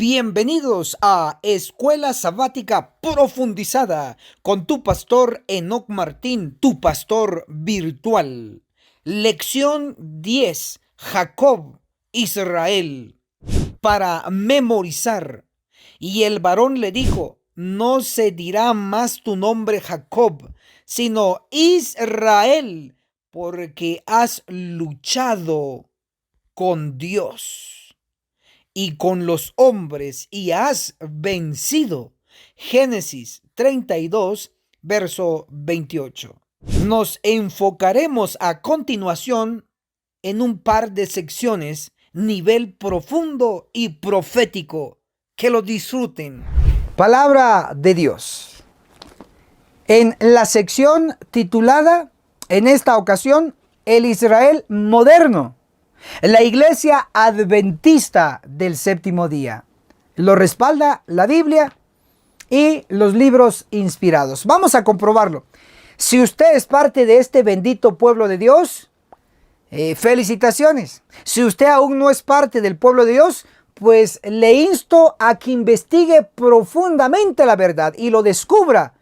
Bienvenidos a Escuela Sabática Profundizada con tu pastor Enoc Martín, tu pastor virtual. Lección 10. Jacob, Israel. Para memorizar. Y el varón le dijo: no se dirá más tu nombre Jacob, sino Israel, porque has luchado con Dios y con los hombres y has vencido. Génesis 32, verso 28. Nos enfocaremos a continuación en un par de secciones, nivel profundo y profético. Que lo disfruten. Palabra de Dios. En la sección titulada, en esta ocasión, el Israel moderno. La Iglesia Adventista del Séptimo Día. Lo respalda la Biblia y los libros inspirados. Vamos a comprobarlo. Si usted es parte de este bendito pueblo de Dios, felicitaciones. Si usted aún no es parte del pueblo de Dios, pues le insto a que investigue profundamente la verdad y lo descubra,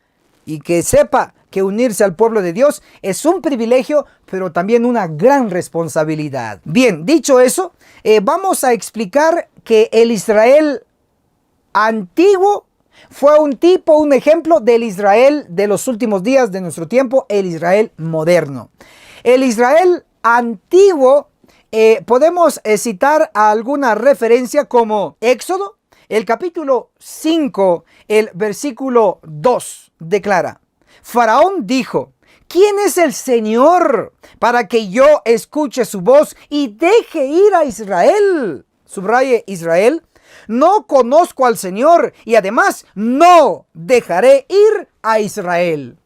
y que sepa que unirse al pueblo de Dios es un privilegio, pero también una gran responsabilidad. Bien, dicho eso, vamos a explicar que el Israel antiguo fue un ejemplo del Israel de los últimos días de nuestro tiempo, el Israel moderno. El Israel antiguo, podemos citar alguna referencia como Éxodo, el capítulo 5, el versículo 2, declara: Faraón dijo: ¿quién es el Señor para que yo escuche su voz y deje ir a Israel? Subraye Israel. No conozco al Señor y además no dejaré ir a Israel.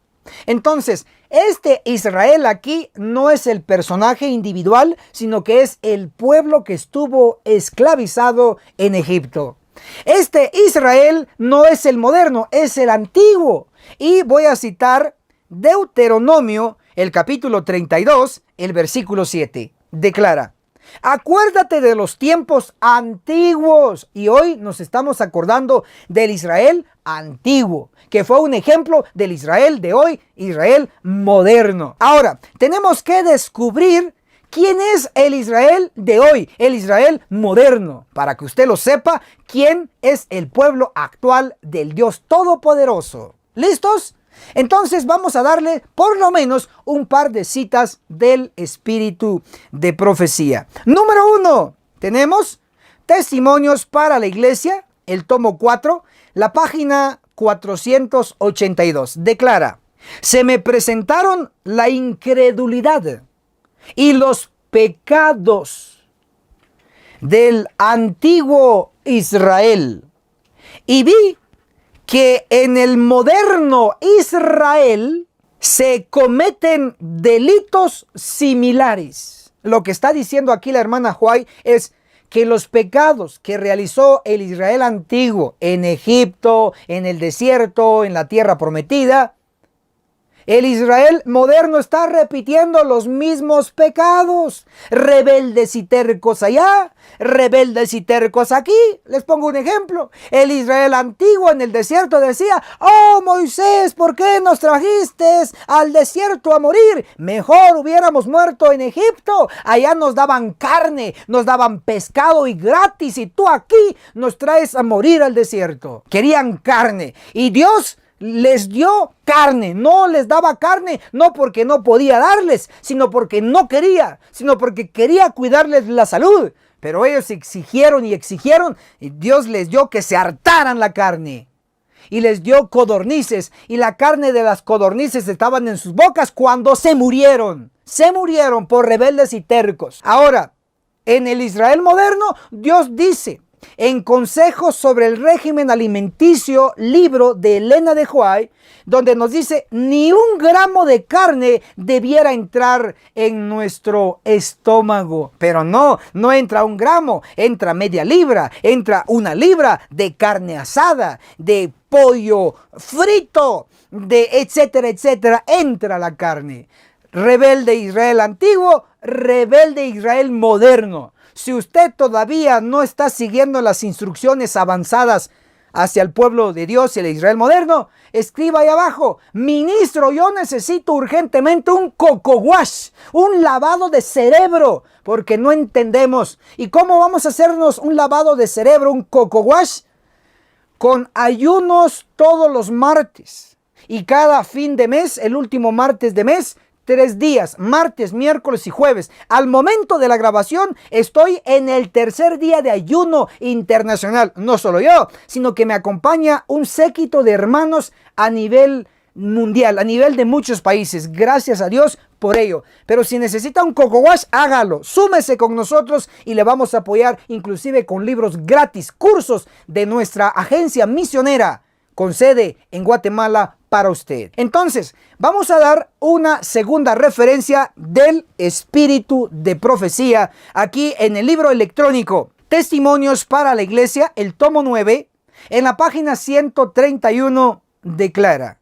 Entonces, este Israel aquí no es el personaje individual, sino que es el pueblo que estuvo esclavizado en Egipto. Este Israel no es el moderno, es el antiguo. Y voy a citar Deuteronomio, el capítulo 32, el versículo 7. Declara: acuérdate de los tiempos antiguos. Y hoy nos estamos acordando del Israel antiguo, que fue un ejemplo del Israel de hoy, Israel moderno. Ahora, tenemos que descubrir quién es el Israel de hoy, el Israel moderno, para que usted lo sepa, quién es el pueblo actual del Dios Todopoderoso. ¿Listos? Entonces vamos a darle por lo menos un par de citas del espíritu de profecía. Número 1, tenemos Testimonios para la Iglesia, el tomo 4, la página 482. Declara: se me presentaron la incredulidad y los pecados del antiguo Israel, y vi que en el moderno Israel se cometen delitos similares. Lo que está diciendo aquí la hermana White es que los pecados que realizó el Israel antiguo en Egipto, en el desierto, en la tierra prometida, el Israel moderno está repitiendo los mismos pecados. Rebeldes y tercos allá, rebeldes y tercos aquí. Les pongo un ejemplo. El Israel antiguo en el desierto decía: oh Moisés, ¿por qué nos trajiste al desierto a morir? Mejor hubiéramos muerto en Egipto. Allá nos daban carne, nos daban pescado y gratis, y tú aquí nos traes a morir al desierto. Querían carne y Dios les dio carne. No les daba carne, no porque no podía darles, sino porque no quería, sino porque quería cuidarles la salud. Pero ellos exigieron y exigieron, y Dios les dio que se hartaran la carne. Y les dio codornices, y la carne de las codornices estaban en sus bocas cuando se murieron. Se murieron por rebeldes y tercos. Ahora, en el Israel moderno, Dios dice, en Consejos sobre el régimen alimenticio, libro de Elena de White, donde nos dice: ni un gramo de carne debiera entrar en nuestro estómago. Pero no entra un gramo, entra media libra, entra una libra de carne asada, de pollo frito, de etcétera, etcétera, entra la carne. Rebelde Israel antiguo rebelde Israel moderno. Si usted todavía no está siguiendo las instrucciones avanzadas hacia el pueblo de Dios y el Israel moderno, escriba ahí abajo: ministro, yo necesito urgentemente un coco wash, un lavado de cerebro, porque no entendemos. ¿Y cómo vamos a hacernos un lavado de cerebro, un coco wash? Con ayunos todos los martes, y cada fin de mes, el último martes de mes, 3 días, martes, miércoles y jueves. Al momento de la grabación estoy en el tercer día de ayuno internacional. No solo yo, sino que me acompaña un séquito de hermanos a nivel mundial, a nivel de muchos países. Gracias a Dios por ello. Pero si necesita un coco wash, hágalo. Súmese con nosotros y le vamos a apoyar, inclusive con libros gratis, cursos de nuestra agencia misionera con sede en Guatemala para usted. Entonces, vamos a dar una segunda referencia del espíritu de profecía aquí en el libro electrónico Testimonios para la Iglesia, el tomo 9, en la página 131 declara: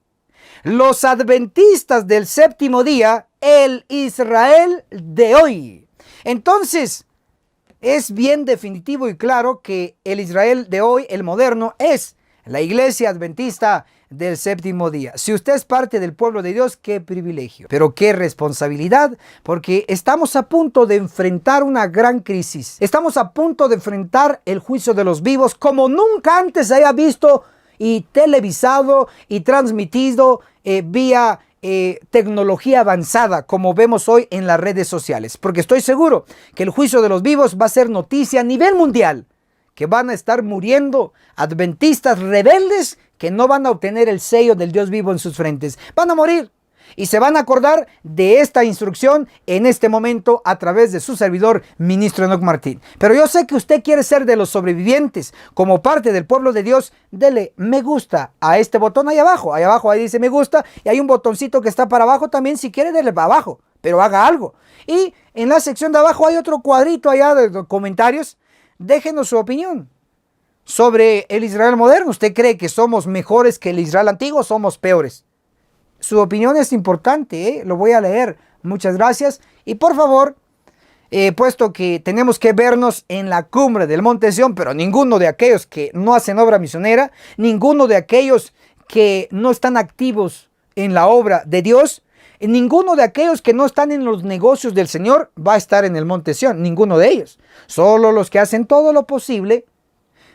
los adventistas del séptimo día, el Israel de hoy. Entonces, es bien definitivo y claro que el Israel de hoy, el moderno, es la iglesia adventista del séptimo día. Si usted es parte del pueblo de Dios, qué privilegio, pero qué responsabilidad, porque estamos a punto de enfrentar una gran crisis. Estamos a punto de enfrentar el juicio de los vivos como nunca antes se haya visto y televisado y transmitido vía tecnología avanzada, como vemos hoy en las redes sociales. Porque estoy seguro que el juicio de los vivos va a ser noticia a nivel mundial, que van a estar muriendo adventistas rebeldes que no van a obtener el sello del Dios vivo en sus frentes. Van a morir y se van a acordar de esta instrucción en este momento a través de su servidor, ministro Enoch Martín. Pero yo sé que usted quiere ser de los sobrevivientes. Como parte del pueblo de Dios, dele me gusta a este botón ahí abajo. Ahí abajo ahí dice me gusta y hay un botoncito que está para abajo también. Si quiere, dele para abajo, pero haga algo. Y en la sección de abajo hay otro cuadrito allá de comentarios. Déjenos su opinión sobre el Israel moderno. ¿Usted cree que somos mejores que el Israel antiguo o somos peores? Su opinión es importante, ¿eh? Lo voy a leer. Muchas gracias. Y por favor, puesto que tenemos que vernos en la cumbre del Monte Sión, pero ninguno de aquellos que no hacen obra misionera, ninguno de aquellos que no están activos en la obra de Dios, ninguno de aquellos que no están en los negocios del Señor va a estar en el Monte Sión, ninguno de ellos. Solo los que hacen todo lo posible.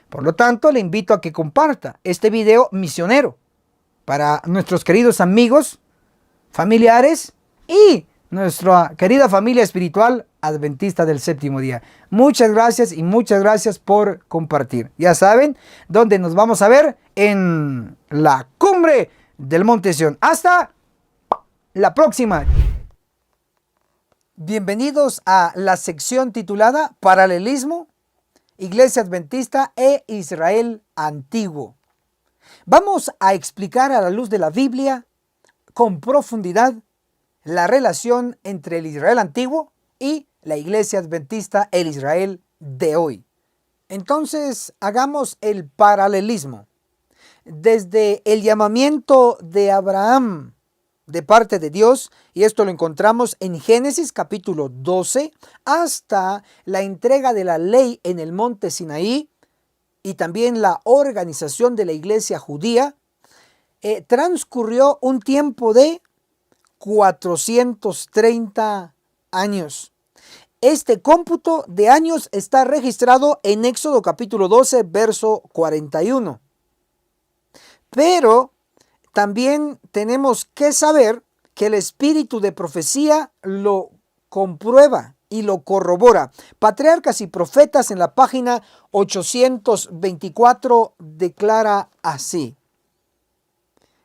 Por lo tanto, le invito a que comparta este video misionero para nuestros queridos amigos, familiares y nuestra querida familia espiritual adventista del séptimo día. Muchas gracias y muchas gracias por compartir. Ya saben dónde nos vamos a ver, en la cumbre del Monte Sión. Hasta la próxima. Bienvenidos a la sección titulada Paralelismo, Iglesia Adventista e Israel Antiguo. Vamos a explicar a la luz de la Biblia con profundidad la relación entre el Israel antiguo y la Iglesia Adventista, el Israel de hoy. Entonces, hagamos el paralelismo. Desde el llamamiento de Abraham de parte de Dios, y esto lo encontramos en Génesis capítulo 12, hasta la entrega de la ley en el monte Sinaí, y también la organización de la iglesia judía, transcurrió un tiempo de 430 años. Este cómputo de años está registrado en Éxodo capítulo 12, verso 41. Pero también tenemos que saber que el espíritu de profecía lo comprueba y lo corrobora. Patriarcas y Profetas, en la página 824, declara así: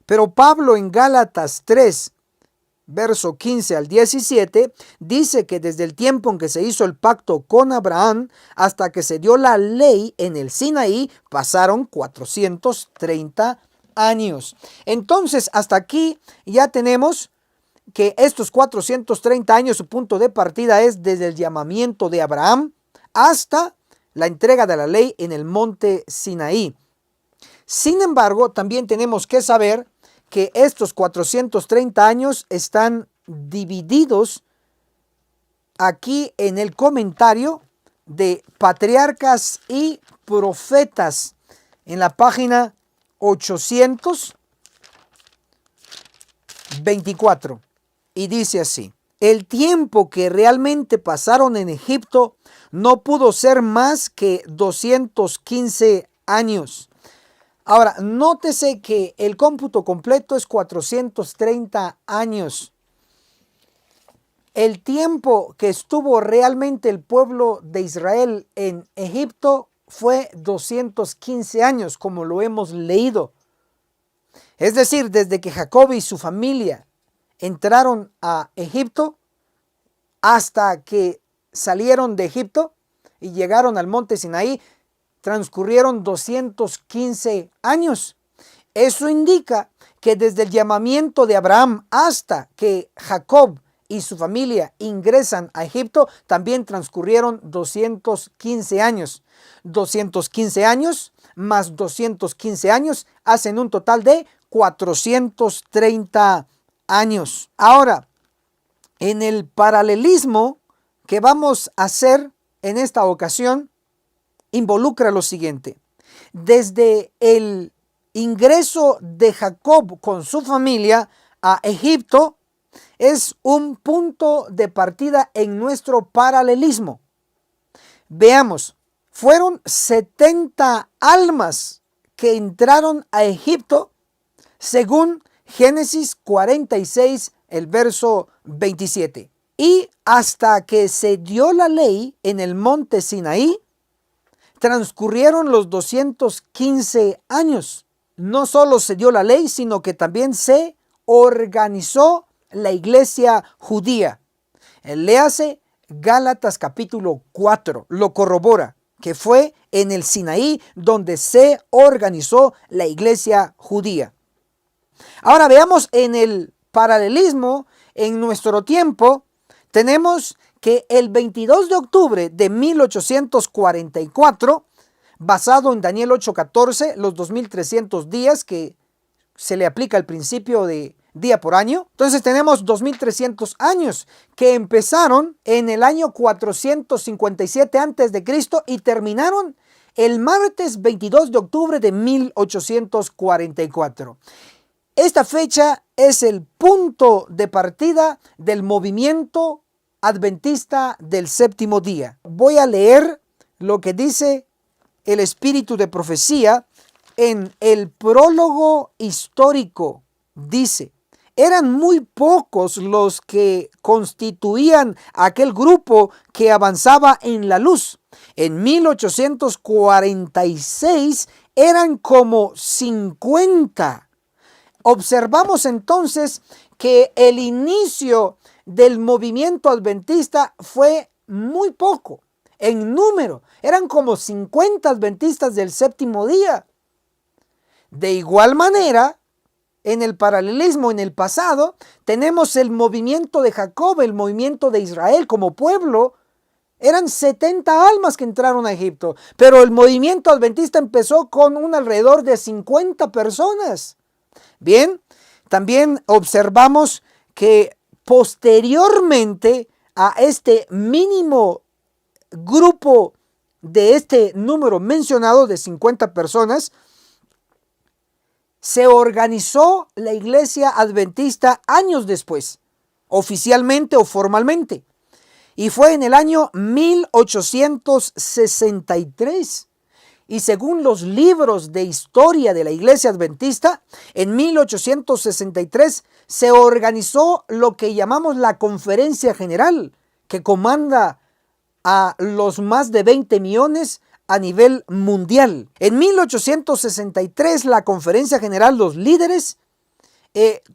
pero Pablo en Gálatas 3, verso 15 al 17, dice que desde el tiempo en que se hizo el pacto con Abraham hasta que se dio la ley en el Sinaí, pasaron 430 años. Entonces, hasta aquí ya tenemos que estos 430 años, su punto de partida es desde el llamamiento de Abraham hasta la entrega de la ley en el monte Sinaí. Sin embargo, también tenemos que saber que estos 430 años están divididos aquí en el comentario de Patriarcas y Profetas, en la página 824, y dice así: el tiempo que realmente pasaron en Egipto no pudo ser más que 215 años. Ahora, nótese que el cómputo completo es 430 años. El tiempo que estuvo realmente el pueblo de Israel en Egipto fue 215 años, como lo hemos leído. Es decir, desde que Jacob y su familia entraron a Egipto hasta que salieron de Egipto y llegaron al monte Sinaí, transcurrieron 215 años. Eso indica que desde el llamamiento de Abraham hasta que Jacob y su familia ingresan a Egipto, también transcurrieron 215 años. 215 años más 215 años hacen un total de 430 años. Ahora, en el paralelismo que vamos a hacer en esta ocasión, involucra lo siguiente: desde el ingreso de Jacob con su familia a Egipto, es un punto de partida en nuestro paralelismo. Veamos, fueron 70 almas que entraron a Egipto según Génesis 46, el verso 27. Y hasta que se dio la ley en el monte Sinaí, transcurrieron los 215 años. No solo se dio la ley, sino que también se organizó la iglesia judía. Léase Gálatas capítulo 4, lo corrobora, que fue en el Sinaí donde se organizó la iglesia judía. Ahora veamos en el paralelismo, en nuestro tiempo, tenemos que el 22 de octubre de 1844, basado en Daniel 8:14, los 2300 días que se le aplica el principio de día por año. Entonces tenemos 2300 años que empezaron en el año 457 antes de Cristo y terminaron el martes 22 de octubre de 1844. Esta fecha es el punto de partida del movimiento adventista del séptimo día. Voy a leer lo que dice el espíritu de profecía en el prólogo histórico. Dice: eran muy pocos los que constituían aquel grupo que avanzaba en la luz. En 1846 eran como 50. Observamos entonces que el inicio del movimiento adventista fue muy poco en número. Eran como 50 adventistas del séptimo día. De igual manera, en el paralelismo, en el pasado, tenemos el movimiento de Jacob, el movimiento de Israel como pueblo. Eran 70 almas que entraron a Egipto, pero el movimiento adventista empezó con un alrededor de 50 personas. Bien, también observamos que posteriormente a este mínimo grupo de este número mencionado de 50 personas, se organizó la iglesia adventista años después, oficialmente o formalmente, y fue en el año 1863. Y según los libros de historia de la iglesia adventista, en 1863 se organizó lo que llamamos la Conferencia General, que comanda a los más de 20 millones a nivel mundial. En 1863 la Conferencia General, los líderes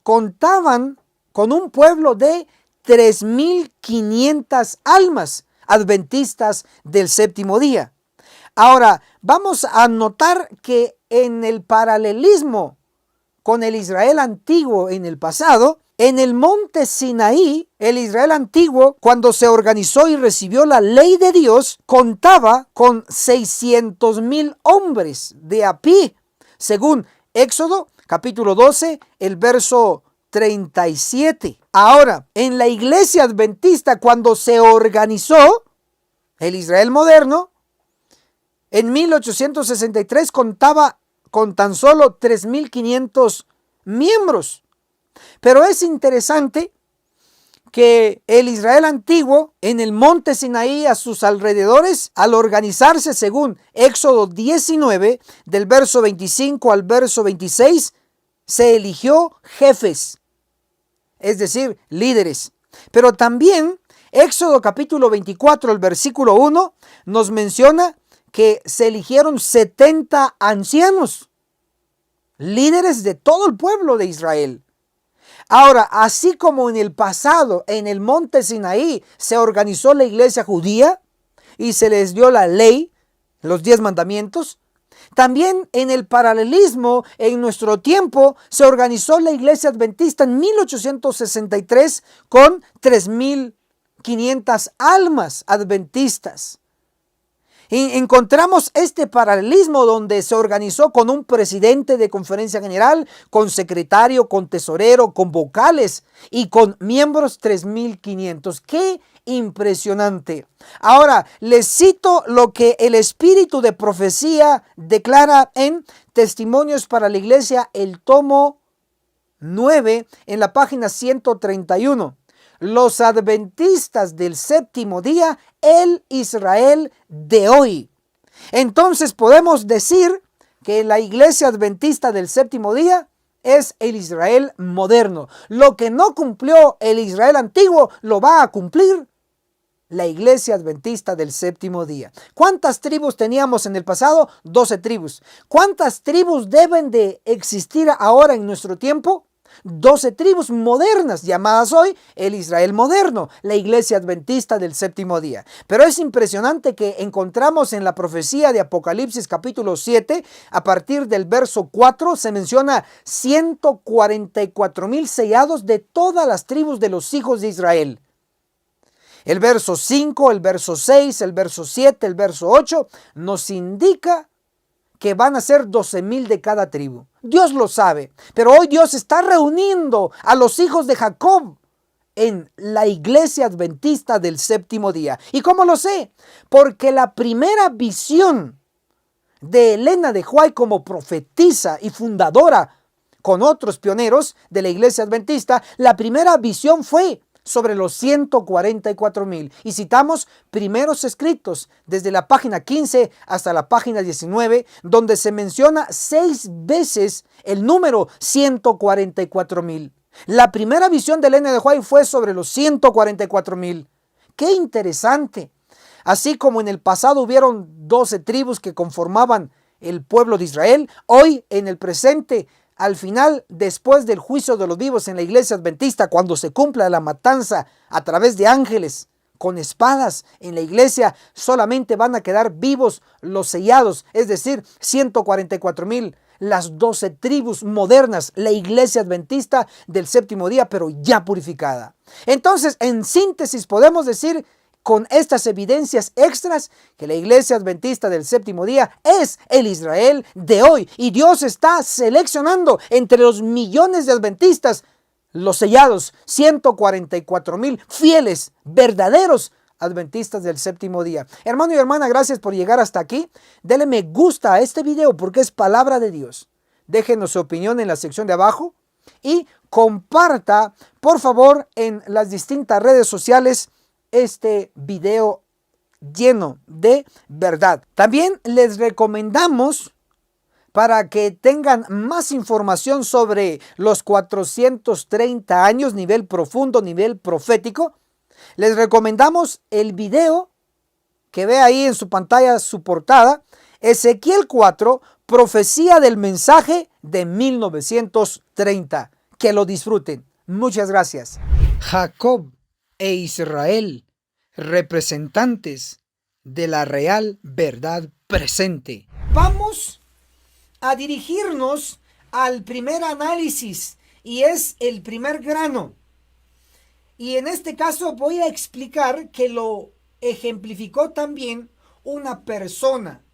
contaban con un pueblo de 3.500 almas adventistas del séptimo día. Ahora, vamos a notar que en el paralelismo con el Israel antiguo en el pasado, en el monte Sinaí, el Israel antiguo, cuando se organizó y recibió la ley de Dios, contaba con 600,000 hombres de a pie, según Éxodo capítulo 12, el verso 37. Ahora, en la iglesia adventista, cuando se organizó el Israel moderno, en 1863 contaba con tan solo 3,500 miembros. Pero es interesante que el Israel antiguo en el monte Sinaí a sus alrededores, al organizarse según Éxodo 19, del verso 25 al verso 26, se eligió jefes, es decir, líderes. Pero también Éxodo capítulo 24, el versículo 1, nos menciona que se eligieron 70 ancianos, líderes de todo el pueblo de Israel. Ahora, así como en el pasado, en el monte Sinaí, se organizó la iglesia judía y se les dio la ley, los 10 mandamientos, también en el paralelismo, en nuestro tiempo, se organizó la iglesia adventista en 1863 con 3,500 almas adventistas. Y encontramos este paralelismo donde se organizó con un presidente de conferencia general, con secretario, con tesorero, con vocales y con miembros 3,500. ¡Qué impresionante! Ahora, les cito lo que el espíritu de profecía declara en Testimonios para la Iglesia, el tomo 9, en la página 131. Los adventistas del séptimo día, el Israel de hoy. Entonces podemos decir que la iglesia adventista del séptimo día es el Israel moderno. Lo que no cumplió el Israel antiguo lo va a cumplir la iglesia adventista del séptimo día. ¿Cuántas tribus teníamos en el pasado? 12 tribus. ¿Cuántas tribus deben de existir ahora en nuestro tiempo? 12 tribus modernas, llamadas hoy el Israel moderno, la iglesia adventista del séptimo día. Pero es impresionante que encontramos en la profecía de Apocalipsis capítulo 7, a partir del verso 4, se menciona 144,000 sellados de todas las tribus de los hijos de Israel. El verso 5, el verso 6, el verso 7, el verso 8 nos indica que van a ser 12,000 de cada tribu. Dios lo sabe, pero hoy Dios está reuniendo a los hijos de Jacob en la iglesia adventista del séptimo día. ¿Y cómo lo sé? Porque la primera visión de Elena de White como profetisa y fundadora con otros pioneros de la iglesia adventista, la primera visión fue sobre los 144,000. Y citamos primeros escritos desde la página 15 hasta la página 19, donde se menciona 6 veces el número 144,000. La primera visión de Elena de White fue sobre los 144,000. ¡Qué interesante! Así como en el pasado hubieron 12 tribus que conformaban el pueblo de Israel, hoy en el presente, al final, después del juicio de los vivos en la iglesia adventista, cuando se cumpla la matanza a través de ángeles con espadas en la iglesia, solamente van a quedar vivos los sellados, es decir, 144,000, las 12 tribus modernas, la iglesia adventista del séptimo día, pero ya purificada. Entonces, en síntesis, podemos decir con estas evidencias extras que la iglesia adventista del séptimo día es el Israel de hoy. Y Dios está seleccionando entre los millones de adventistas los sellados, 144,000 fieles, verdaderos adventistas del séptimo día. Hermano y hermana, gracias por llegar hasta aquí. Dele me gusta a este video porque es palabra de Dios. Déjenos su opinión en la sección de abajo y comparta, por favor, en las distintas redes sociales este video lleno de verdad. También les recomendamos, para que tengan más información sobre los 430 años, nivel profundo, nivel profético, les recomendamos el video que ve ahí en su pantalla, su portada, Ezequiel 4, profecía del mensaje de 1930. Que lo disfruten. Muchas gracias. Jacob e Israel, representantes de la real verdad presente. Vamos a dirigirnos al primer análisis y es el primer grano. Y en este caso voy a explicar que lo ejemplificó también una persona.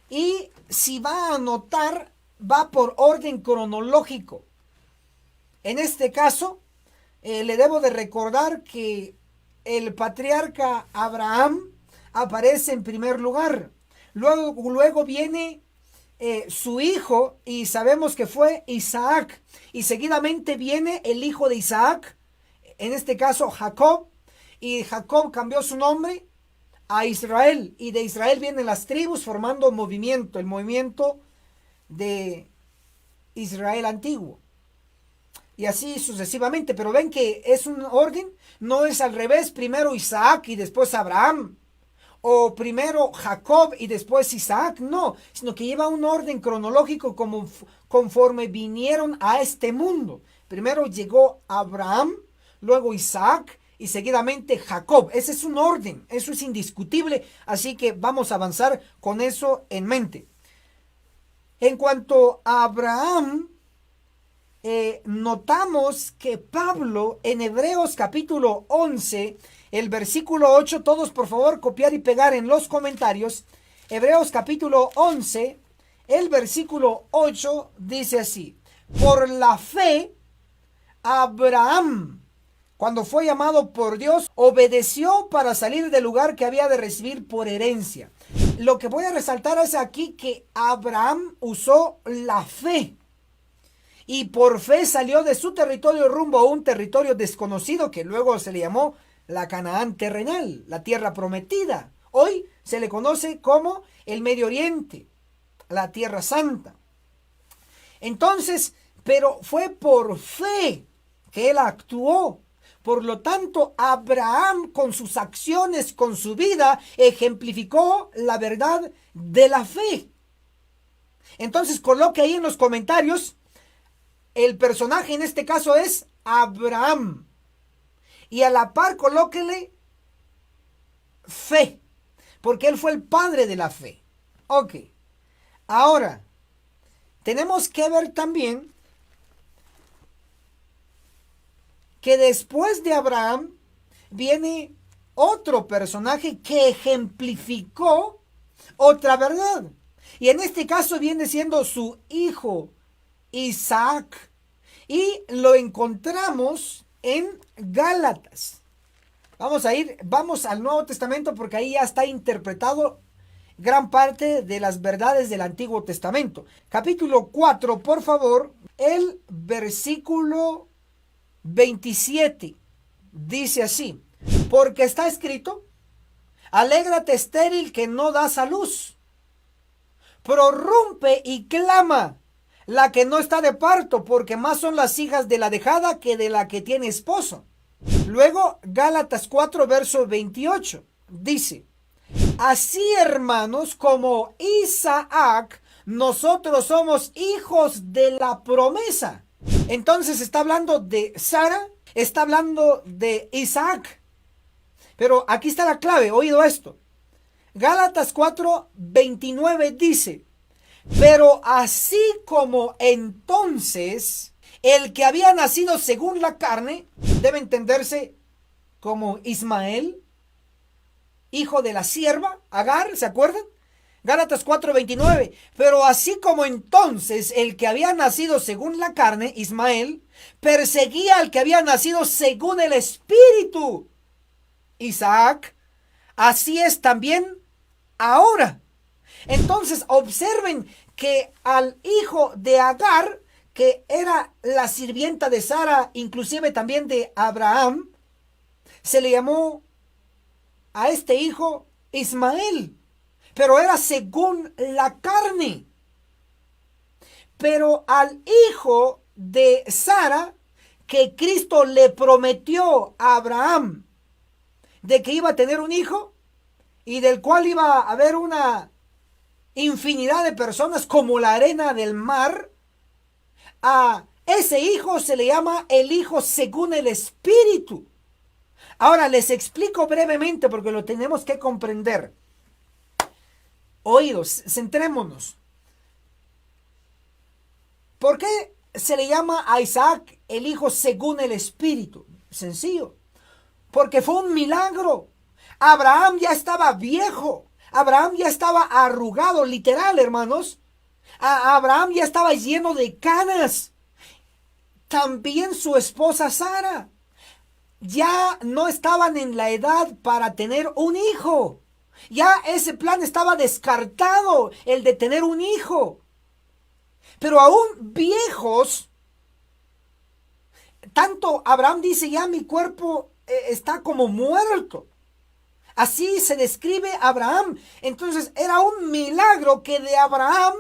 Y si va a anotar, va por orden cronológico. En este caso, le debo de recordar que el patriarca Abraham aparece en primer lugar. Luego viene su hijo, y sabemos que fue Isaac. Y seguidamente viene el hijo de Isaac, en este caso Jacob. Y Jacob cambió su nombre a Israel. Y de Israel vienen las tribus formando un movimiento, el movimiento de Israel antiguo. Y así sucesivamente. Pero ven que es un orden, no es al revés, primero Isaac y después Abraham, o primero Jacob y después Isaac, no, sino que lleva un orden cronológico como conforme vinieron a este mundo. Primero llegó Abraham, luego Isaac y seguidamente Jacob. Ese es un orden, eso es indiscutible, así que vamos a avanzar con eso en mente. En cuanto a Abraham, notamos que Pablo en Hebreos capítulo 11, el versículo 8, todos por favor copiar y pegar en los comentarios. Hebreos capítulo 11, el versículo 8 dice así: por la fe, Abraham, cuando fue llamado por Dios, obedeció para salir del lugar que había de recibir por herencia. Lo que voy a resaltar es aquí que Abraham usó la fe. Y por fe salió de su territorio rumbo a un territorio desconocido que luego se le llamó la Canaán terrenal, la tierra prometida. Hoy se le conoce como el Medio Oriente, la Tierra Santa. Entonces, pero fue por fe que él actuó. Por lo tanto, Abraham con sus acciones, con su vida, ejemplificó la verdad de la fe. Entonces, coloque ahí en los comentarios. El personaje en este caso es Abraham. Y a la par colóquele fe, porque él fue el padre de la fe. Ok. Ahora, tenemos que ver también que después de Abraham viene otro personaje que ejemplificó otra verdad. Y en este caso viene siendo su hijo Isaac, y lo encontramos en Gálatas. Vamos al Nuevo Testamento, porque ahí ya está interpretado gran parte de las verdades del Antiguo Testamento. Capítulo 4, por favor, el versículo 27 dice así: porque está escrito, alégrate estéril que no das a luz, prorrumpe y clama la que no está de parto, porque más son las hijas de la dejada que de la que tiene esposo. Luego, Gálatas 4, verso 28, dice: así, hermanos, como Isaac, nosotros somos hijos de la promesa. Entonces está hablando de Sara, está hablando de Isaac. Pero aquí está la clave, oído esto. Gálatas 4, 29 dice: pero así como entonces el que había nacido según la carne, debe entenderse como Ismael, hijo de la sierva Agar, ¿se acuerdan? Gálatas 4:29. Pero así como entonces el que había nacido según la carne, Ismael, perseguía al que había nacido según el espíritu, Isaac, así es también ahora. Entonces observen que al hijo de Agar, que era la sirvienta de Sara, inclusive también de Abraham, se le llamó a este hijo Ismael, pero era según la carne. Pero al hijo de Sara, que Cristo le prometió a Abraham de que iba a tener un hijo y del cual iba a haber una infinidad de personas como la arena del mar, a ese hijo se le llama el hijo según el espíritu. Ahora les explico brevemente, porque lo tenemos que comprender. Oídos, centrémonos. ¿Por qué se le llama a Isaac el hijo según el espíritu? Sencillo, porque fue un milagro. Abraham ya estaba viejo. Abraham ya estaba arrugado, literal, hermanos. Abraham ya estaba lleno de canas. También su esposa Sara. ya no estaban en la edad para tener un hijo. Ya ese plan estaba descartado, el de tener un hijo. Pero aún viejos, tanto Abraham dice, ya mi cuerpo está como muerto. Así se describe Abraham. Entonces era un milagro que de Abraham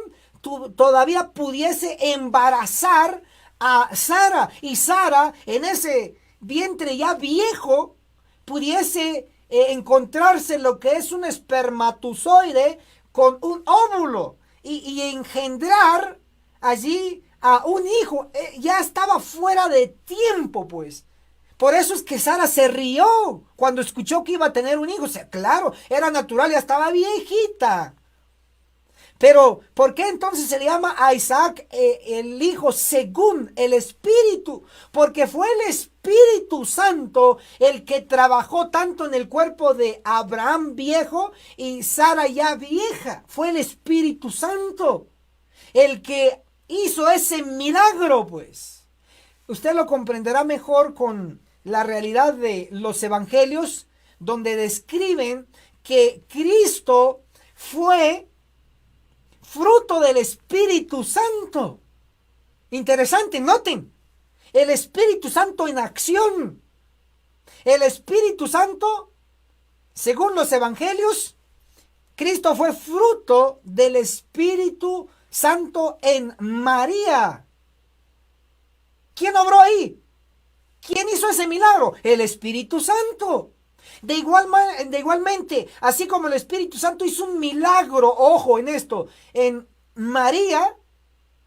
todavía pudiese embarazar a Sara. Y Sara en ese vientre ya viejo pudiese encontrarse lo que es un espermatozoide con un óvulo y engendrar allí a un hijo. Ya estaba fuera de tiempo, pues. Por eso es que Sara se rió cuando escuchó que iba a tener un hijo. O sea, claro, era natural, ya estaba viejita. Pero, ¿por qué entonces se le llama a Isaac el hijo según el Espíritu? Porque fue el Espíritu Santo el que trabajó tanto en el cuerpo de Abraham viejo y Sara ya vieja. Fue el Espíritu Santo el que hizo ese milagro, pues. Usted lo comprenderá mejor con la realidad de los evangelios, donde describen que Cristo fue fruto del Espíritu Santo. Interesante, noten, el Espíritu Santo en acción. El Espíritu Santo, según los evangelios, Cristo fue fruto del Espíritu Santo en María. ¿Quién obró ahí? ¿Quién hizo ese milagro? El Espíritu Santo. Igualmente, así como el Espíritu Santo hizo un milagro, ojo en esto, en María,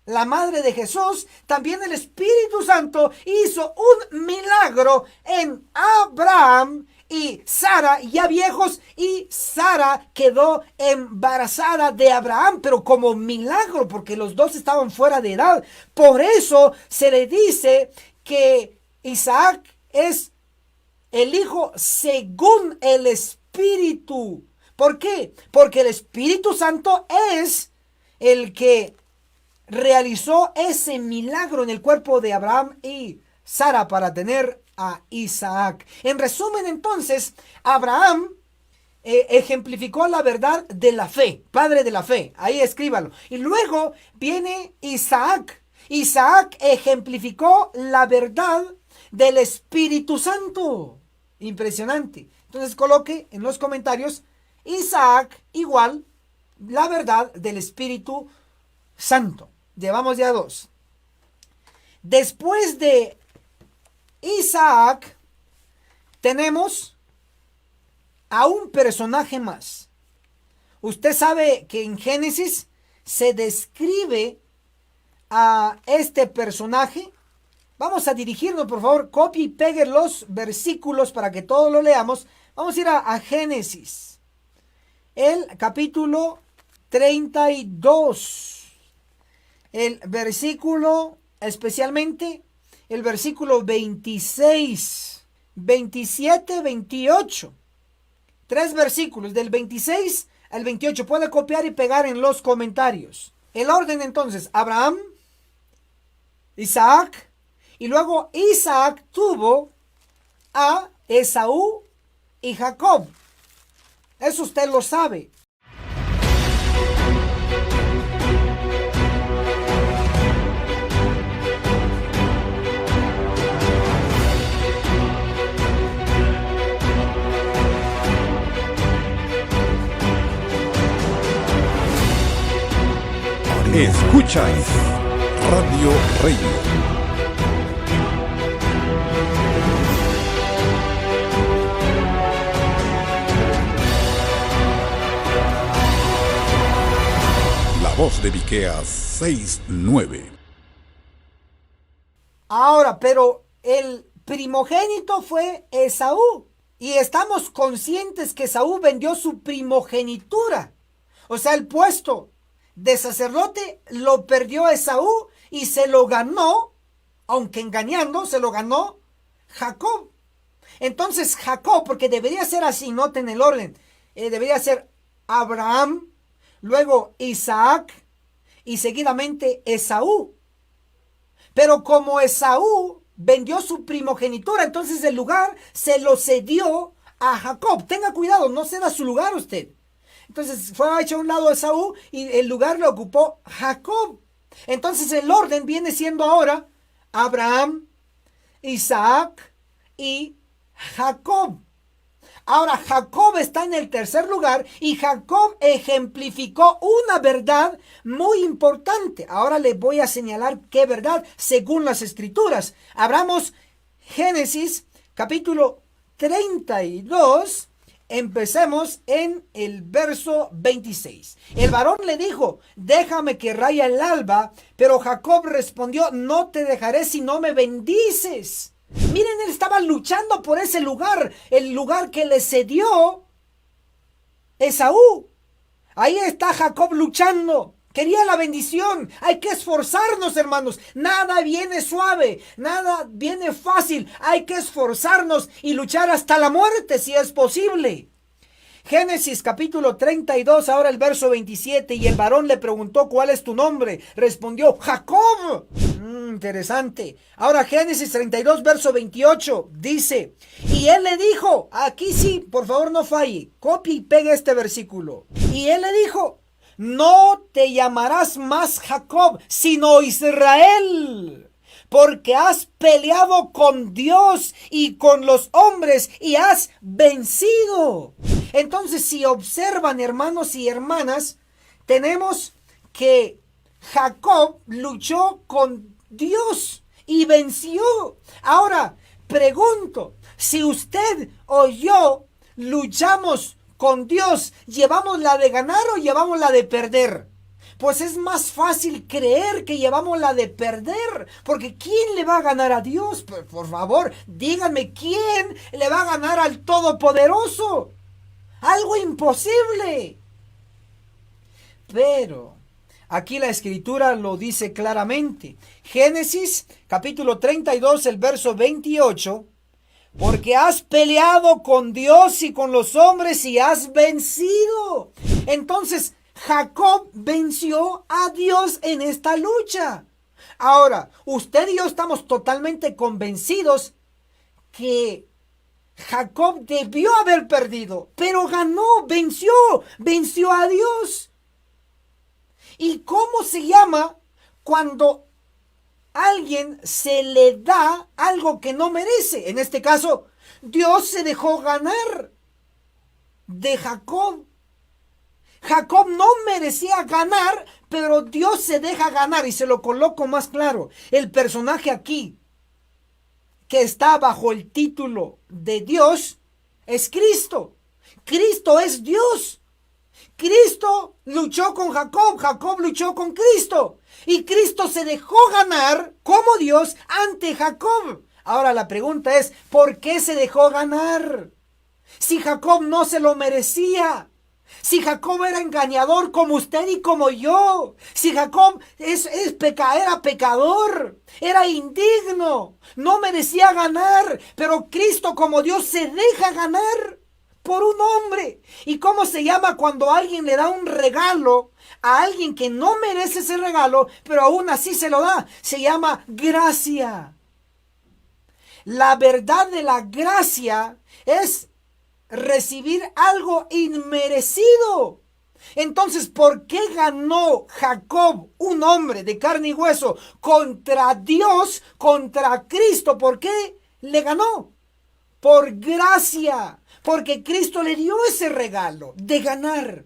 la madre de Jesús, también el Espíritu Santo hizo un milagro en Abraham y Sara, ya viejos, y Sara quedó embarazada de Abraham, pero como milagro, porque los dos estaban fuera de edad. Por eso se le dice que Isaac es el hijo según el Espíritu. ¿Por qué? Porque el Espíritu Santo es el que realizó ese milagro en el cuerpo de Abraham y Sara para tener a Isaac. En resumen, entonces, Abraham ejemplificó la verdad de la fe, padre de la fe. Ahí escríbalo. Y luego viene Isaac. Isaac ejemplificó la verdad del Espíritu Santo. Impresionante. Entonces coloque en los comentarios Isaac igual la verdad del Espíritu Santo. Llevamos ya dos. Después de Isaac tenemos a un personaje más. Usted sabe que en Génesis se describe a este personaje. Vamos a dirigirnos, por favor, copie y pegue los versículos para que todos lo leamos. Vamos a ir a Génesis, el capítulo 32. El versículo, especialmente el versículo 26, 27, 28. Tres versículos, del 26 al 28. Puede copiar y pegar en los comentarios. El orden entonces, Abraham, Isaac, y luego Isaac tuvo a Esaú y Jacob. Eso usted lo sabe. Escuchas Radio Reino. La voz de Miqueas 6:9. Ahora, pero el primogénito fue Esaú. Y estamos conscientes que Esaú vendió su primogenitura. O sea, el puesto de sacerdote lo perdió Esaú y se lo ganó, aunque engañando, se lo ganó Jacob. Entonces Jacob, porque debería ser así, noten el orden, debería ser Abraham, luego Isaac y seguidamente Esaú. Pero como Esaú vendió su primogenitura, entonces el lugar se lo cedió a Jacob. Tenga cuidado, no ceda su lugar usted. Entonces fue hecho a un lado Esaú y el lugar lo ocupó Jacob. Entonces el orden viene siendo ahora Abraham, Isaac y Jacob. Ahora Jacob está en el tercer lugar y Jacob ejemplificó una verdad muy importante. Ahora le voy a señalar qué verdad según las escrituras. Abramos Génesis capítulo 32. Empecemos en el verso 26. El varón le dijo: déjame que raya el alba. Pero Jacob respondió: no te dejaré si no me bendices. Miren, él estaba luchando por ese lugar, el lugar que le cedió Esaú. Ahí está Jacob luchando. Quería la bendición. Hay que esforzarnos, hermanos. Nada viene suave, nada viene fácil. Hay que esforzarnos y luchar hasta la muerte si es posible. Génesis capítulo 32, ahora el verso 27. Y el varón le preguntó: ¿cuál es tu nombre? Respondió: Jacob. Interesante. Ahora Génesis 32, verso 28 dice: y él le dijo, aquí sí, por favor no falle, copie y pegue este versículo. Y él le dijo: no te llamarás más Jacob, sino Israel, porque has peleado con Dios y con los hombres y has vencido. Entonces, si observan, hermanos y hermanas, tenemos que Jacob luchó con Dios y venció. Ahora, pregunto, si usted o yo luchamos con Dios, ¿llevamos la de ganar o llevamos la de perder? Pues es más fácil creer que llevamos la de perder, porque ¿quién le va a ganar a Dios? Por favor, díganme, ¿quién le va a ganar al Todopoderoso? Algo imposible. Pero aquí la escritura lo dice claramente. Génesis capítulo 32, el verso 28. Porque has peleado con Dios y con los hombres y has vencido. Entonces Jacob venció a Dios en esta lucha. Ahora, usted y yo estamos totalmente convencidos que Jacob debió haber perdido, pero ganó, venció a Dios. ¿Y cómo se llama cuando alguien se le da algo que no merece? En este caso, Dios se dejó ganar de Jacob. Jacob no merecía ganar, pero Dios se deja ganar, y se lo coloco más claro. El personaje aquí que está bajo el título de Dios es Cristo. Cristo es Dios. Cristo luchó con Jacob, Jacob luchó con Cristo, y Cristo se dejó ganar como Dios ante Jacob. Ahora la pregunta es, ¿por qué se dejó ganar? Si Jacob no se lo merecía. Si Jacob era engañador como usted y como yo. Si Jacob era pecador. Era indigno. No merecía ganar. Pero Cristo como Dios se deja ganar por un hombre. ¿Y cómo se llama cuando alguien le da un regalo a alguien que no merece ese regalo, pero aún así se lo da? Se llama gracia. La verdad de la gracia es recibir algo inmerecido. Entonces, ¿por qué ganó Jacob, un hombre de carne y hueso, contra Dios, contra Cristo? ¿Por qué le ganó? Por gracia, porque Cristo le dio ese regalo de ganar.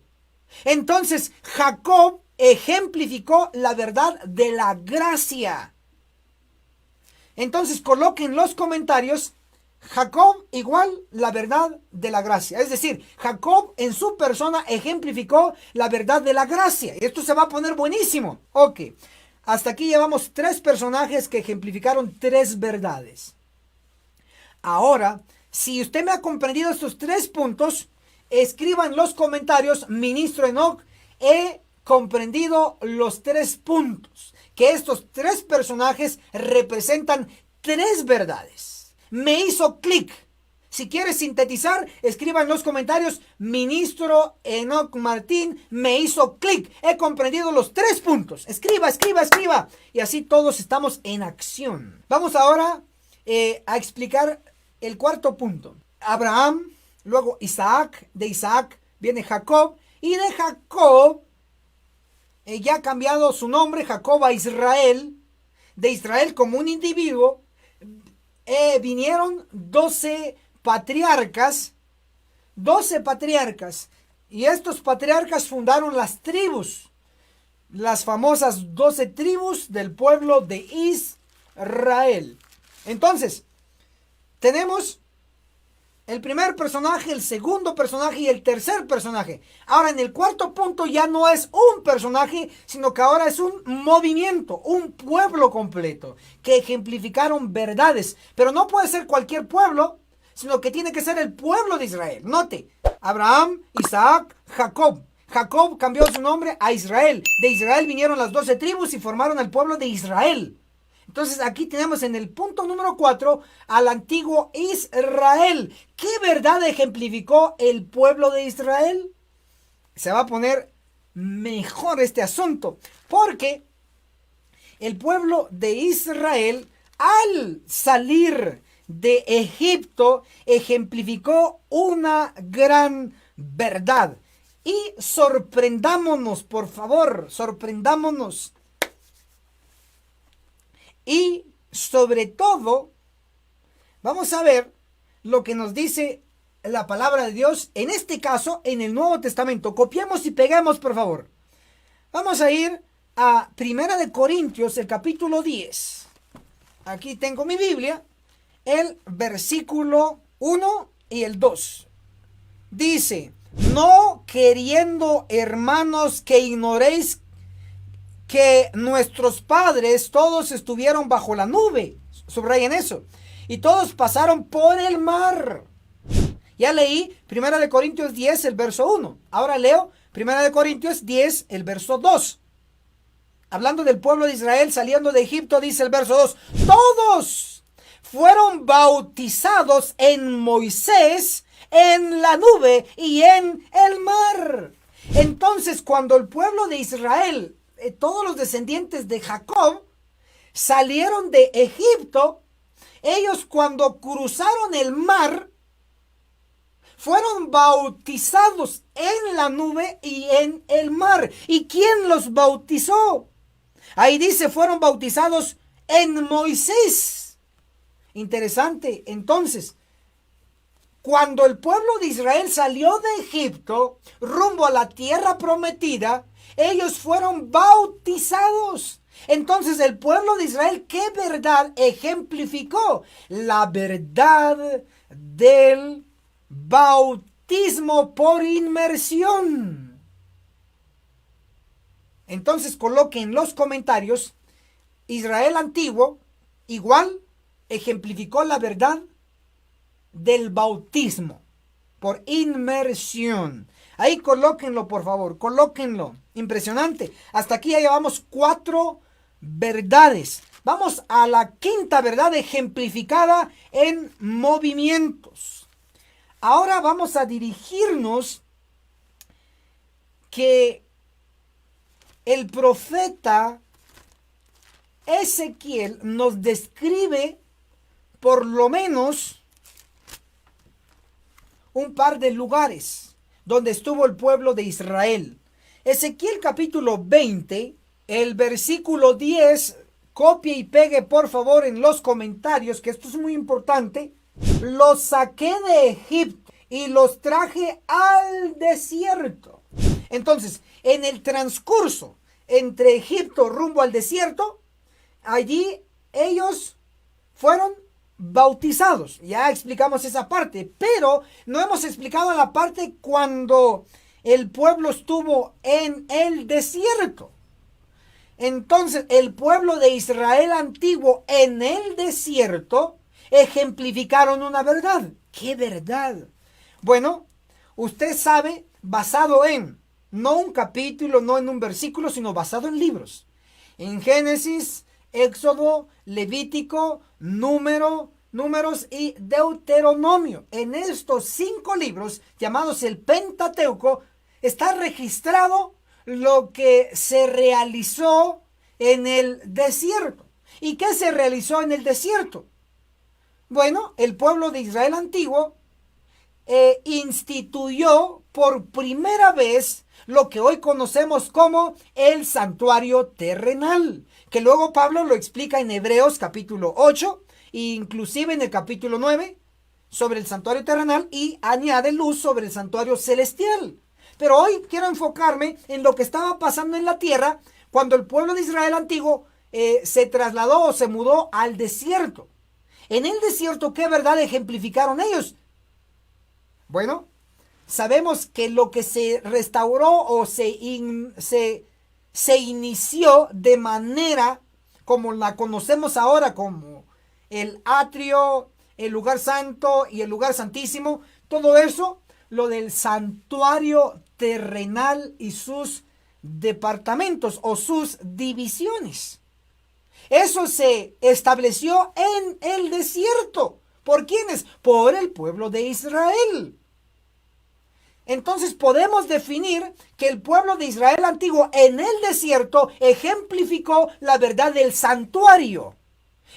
Entonces, Jacob ejemplificó la verdad de la gracia. Entonces, coloquen en los comentarios: Jacob igual la verdad de la gracia. Es decir, Jacob en su persona ejemplificó la verdad de la gracia. Esto se va a poner buenísimo. Ok, hasta aquí llevamos 3 personajes que ejemplificaron 3 verdades. Ahora, si usted me ha comprendido estos 3 puntos, escriba en los comentarios: Ministro Enoch, he comprendido los 3 puntos. Que estos 3 personajes representan 3 verdades. Me hizo clic. Si quiere sintetizar, escriba en los comentarios: Ministro Enoch Martín, me hizo clic. He comprendido los 3 puntos. Escriba. Y así todos estamos en acción. Vamos ahora a explicar el cuarto punto. Abraham, luego Isaac, de Isaac viene Jacob, y de Jacob, ya ha cambiado su nombre, Jacob, a Israel. De Israel como un individuo, vinieron 12 patriarcas, y estos patriarcas fundaron las tribus, las famosas 12 tribus del pueblo de Israel. Entonces, tenemos el primer personaje, el segundo personaje y el tercer personaje. Ahora, en el cuarto punto ya no es un personaje, sino que ahora es un movimiento, un pueblo completo, que ejemplificaron verdades. Pero no puede ser cualquier pueblo, sino que tiene que ser el pueblo de Israel. Note, Abraham, Isaac, Jacob. Jacob cambió su nombre a Israel. De Israel vinieron las 12 tribus y formaron el pueblo de Israel. Entonces aquí tenemos en el punto número 4 al antiguo Israel. ¿Qué verdad ejemplificó el pueblo de Israel? Se va a poner mejor este asunto, porque el pueblo de Israel, al salir de Egipto, ejemplificó una gran verdad. Y sorprendámonos, por favor, sorprendámonos. Y sobre todo, vamos a ver lo que nos dice la palabra de Dios, en este caso, en el Nuevo Testamento. Copiemos y peguemos, por favor. Vamos a ir a Primera de Corintios, el capítulo 10. Aquí tengo mi Biblia, el versículo 1 y el 2. Dice: no queriendo, hermanos, que ignoréis que nuestros padres todos estuvieron bajo la nube. Subrayen eso. Y todos pasaron por el mar. Ya leí 1 de Corintios 10, el verso 1. Ahora leo 1 de Corintios 10, el verso 2. Hablando del pueblo de Israel saliendo de Egipto, dice el verso 2. Todos fueron bautizados en Moisés, en la nube y en el mar. Entonces, cuando el pueblo de Israel, todos los descendientes de Jacob, salieron de Egipto, ellos cuando cruzaron el mar, fueron bautizados en la nube y en el mar. ¿Y quién los bautizó? Ahí dice, fueron bautizados en Moisés. Interesante. Entonces, cuando el pueblo de Israel salió de Egipto rumbo a la tierra prometida, ellos fueron bautizados. Entonces el pueblo de Israel, ¿qué verdad ejemplificó? La verdad del bautismo por inmersión. Entonces coloquen en los comentarios, Israel antiguo igual ejemplificó la verdad del bautismo por inmersión. Ahí colóquenlo, por favor, colóquenlo. Impresionante. Hasta aquí ya llevamos 4 verdades. Vamos a la quinta verdad ejemplificada en movimientos. Ahora vamos a dirigirnos que el profeta Ezequiel nos describe por lo menos un par de lugares donde estuvo el pueblo de Israel. Ezequiel capítulo 20, el versículo 10, copie y pegue por favor en los comentarios, que esto es muy importante. Los saqué de Egipto y los traje al desierto. Entonces, en el transcurso entre Egipto rumbo al desierto, allí ellos fueron bautizados. Ya explicamos esa parte, pero no hemos explicado la parte cuando el pueblo estuvo en el desierto. Entonces, el pueblo de Israel antiguo en el desierto ejemplificaron una verdad. ¿Qué verdad? Bueno, usted sabe, basado en, no un capítulo, no en un versículo, sino basado en libros. En Génesis, Éxodo, Levítico, Números y Deuteronomio. En estos 5 libros, llamados el Pentateuco, está registrado lo que se realizó en el desierto. ¿Y qué se realizó en el desierto? Bueno, el pueblo de Israel antiguo instituyó por primera vez lo que hoy conocemos como el santuario terrenal, que luego Pablo lo explica en Hebreos capítulo 8, e inclusive en el capítulo 9, sobre el santuario terrenal, y añade luz sobre el santuario celestial. Pero hoy quiero enfocarme en lo que estaba pasando en la tierra cuando el pueblo de Israel antiguo se trasladó o se mudó al desierto. En el desierto, ¿qué verdad ejemplificaron ellos? Bueno, sabemos que lo que se restauró o se inició de manera como la conocemos ahora, como el atrio, el lugar santo y el lugar santísimo, todo eso, lo del santuario terrenal y sus departamentos o sus divisiones. Eso se estableció en el desierto. ¿Por quiénes? Por el pueblo de Israel. Entonces podemos definir que el pueblo de Israel antiguo en el desierto ejemplificó la verdad del santuario.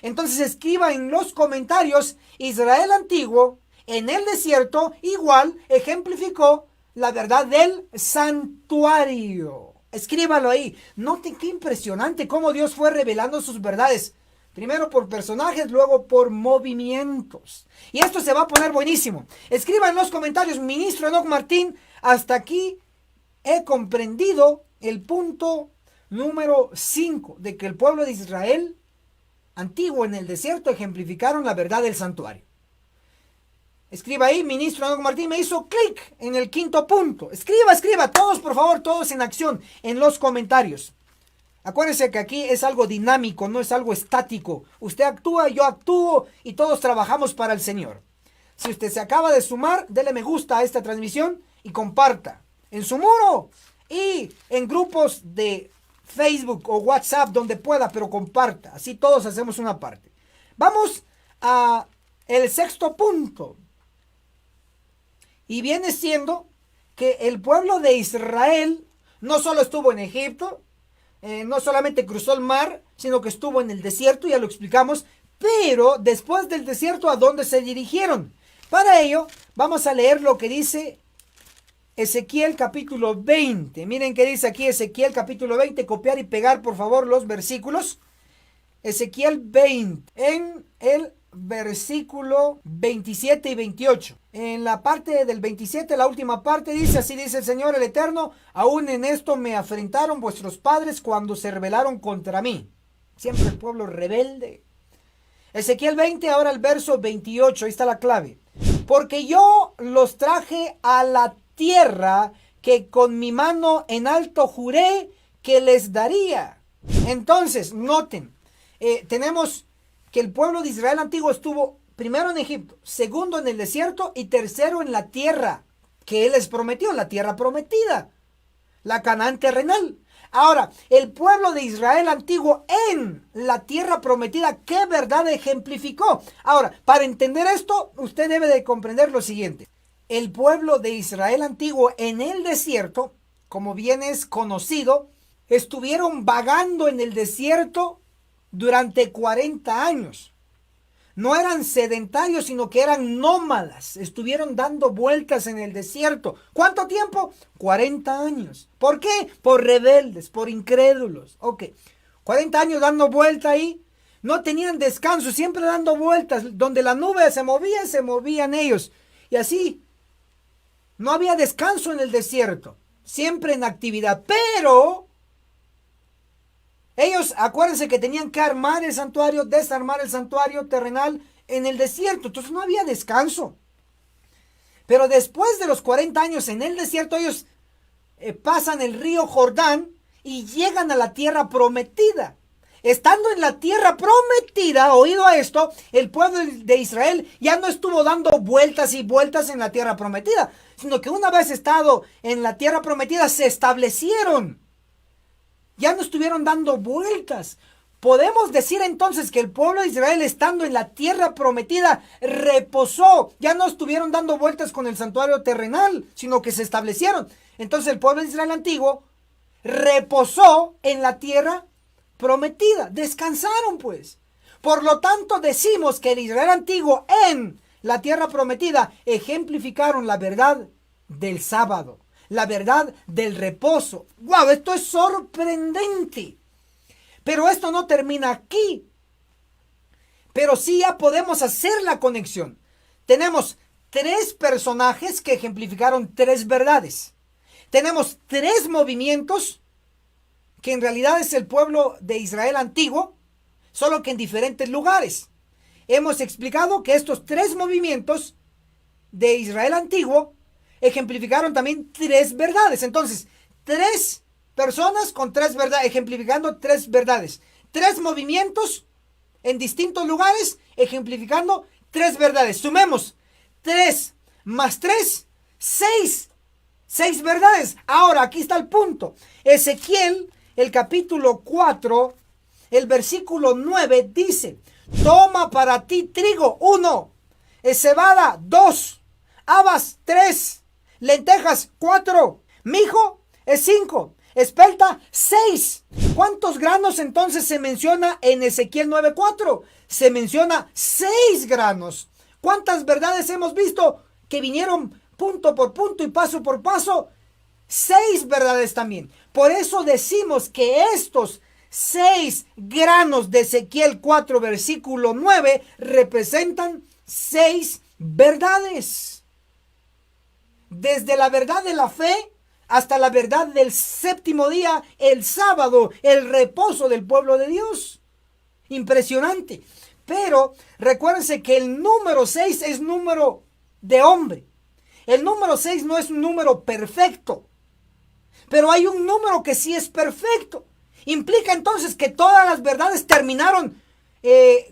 Entonces escriba en los comentarios: Israel antiguo en el desierto igual ejemplificó la verdad del santuario. Escríbalo ahí. Noten qué impresionante cómo Dios fue revelando sus verdades. Primero por personajes, luego por movimientos. Y esto se va a poner buenísimo. Escriba en los comentarios: Ministro Enoch Martín, hasta aquí he comprendido el punto número 5 de que el pueblo de Israel antiguo en el desierto ejemplificaron la verdad del santuario. Escriba ahí: Ministro Enoch Martín, me hizo clic en el 5.º punto. Escriba, todos por favor, todos en acción, en los comentarios. Acuérdense que aquí es algo dinámico, no es algo estático. Usted actúa, yo actúo y todos trabajamos para el Señor. Si usted se acaba de sumar, dele me gusta a esta transmisión y comparta en su muro y en grupos de Facebook o WhatsApp donde pueda, pero comparta. Así todos hacemos una parte. Vamos a el 6.º punto. Y viene siendo que el pueblo de Israel no solo estuvo en Egipto, no solamente cruzó el mar, sino que estuvo en el desierto, ya lo explicamos. Pero después del desierto, ¿a dónde se dirigieron? Para ello, vamos a leer lo que dice Ezequiel capítulo 20. Miren qué dice aquí Ezequiel capítulo 20. Copiar y pegar, por favor, los versículos. Ezequiel 20, en el versículo 27 y 28. En la parte del 27, la última parte, dice: así dice el Señor el Eterno, aún en esto me afrentaron vuestros padres cuando se rebelaron contra mí. Siempre el pueblo rebelde. Ezequiel 20, ahora el verso 28, ahí está la clave. Porque yo los traje a la tierra que con mi mano en alto juré que les daría. Entonces, noten, tenemos que el pueblo de Israel antiguo estuvo primero en Egipto, segundo en el desierto y tercero en la tierra que Él les prometió, la tierra prometida, la Canaán terrenal. Ahora, el pueblo de Israel antiguo en la tierra prometida, ¿qué verdad ejemplificó? Ahora, para entender esto, usted debe de comprender lo siguiente. El pueblo de Israel antiguo en el desierto, como bien es conocido, estuvieron vagando en el desierto durante 40 años. No eran sedentarios, sino que eran nómadas. Estuvieron dando vueltas en el desierto. ¿Cuánto tiempo? 40 años. ¿Por qué? Por rebeldes, por incrédulos. Ok. 40 años dando vuelta ahí. No tenían descanso, siempre dando vueltas. Donde la nube se movía, se movían ellos. Y así. No había descanso en el desierto. Siempre en actividad. Pero ellos, acuérdense que tenían que armar el santuario, desarmar el santuario terrenal en el desierto. Entonces no había descanso. Pero después de los 40 años en el desierto, ellos pasan el río Jordán y llegan a la tierra prometida. Estando en la tierra prometida, oído a esto, el pueblo de Israel ya no estuvo dando vueltas y vueltas en la tierra prometida, sino que una vez estado en la tierra prometida, se establecieron. Ya no estuvieron dando vueltas. Podemos decir entonces que el pueblo de Israel, estando en la tierra prometida, reposó. Ya no estuvieron dando vueltas con el santuario terrenal, sino que se establecieron. Entonces el pueblo de Israel antiguo reposó en la tierra prometida. Descansaron pues. Por lo tanto, decimos que el Israel antiguo en la tierra prometida ejemplificaron la verdad del sábado, la verdad del reposo. ¡Wow! Esto es sorprendente. Pero esto no termina aquí. Pero sí ya podemos hacer la conexión. Tenemos 3 personajes que ejemplificaron 3 verdades. Tenemos 3 movimientos que en realidad es el pueblo de Israel antiguo, solo que en diferentes lugares. Hemos explicado que estos 3 movimientos de Israel antiguo ejemplificaron también 3 verdades. Entonces, 3 personas con 3 verdades, ejemplificando 3 verdades. 3 movimientos en distintos lugares, ejemplificando 3 verdades. Sumemos 3 más 3, 6. 6 verdades. Ahora, aquí está el punto. Ezequiel, el capítulo 4, el versículo 9 dice: toma para ti trigo 1, cebada 2, habas 3, lentejas 4, mijo 5, espelta 6. ¿Cuántos granos entonces se menciona en Ezequiel 9:4? Se menciona 6 granos. ¿Cuántas verdades hemos visto que vinieron punto por punto y paso por paso? 6 verdades también. Por eso decimos que estos 6 granos de Ezequiel 4 versículo 9 representan 6 verdades. Desde la verdad de la fe hasta la verdad del séptimo día, el sábado, el reposo del pueblo de Dios. Impresionante. Pero recuérdense que el número 6 es número de hombre. El número 6 no es un número perfecto. Pero hay un número que sí es perfecto. ¿Implica entonces que todas las verdades terminaron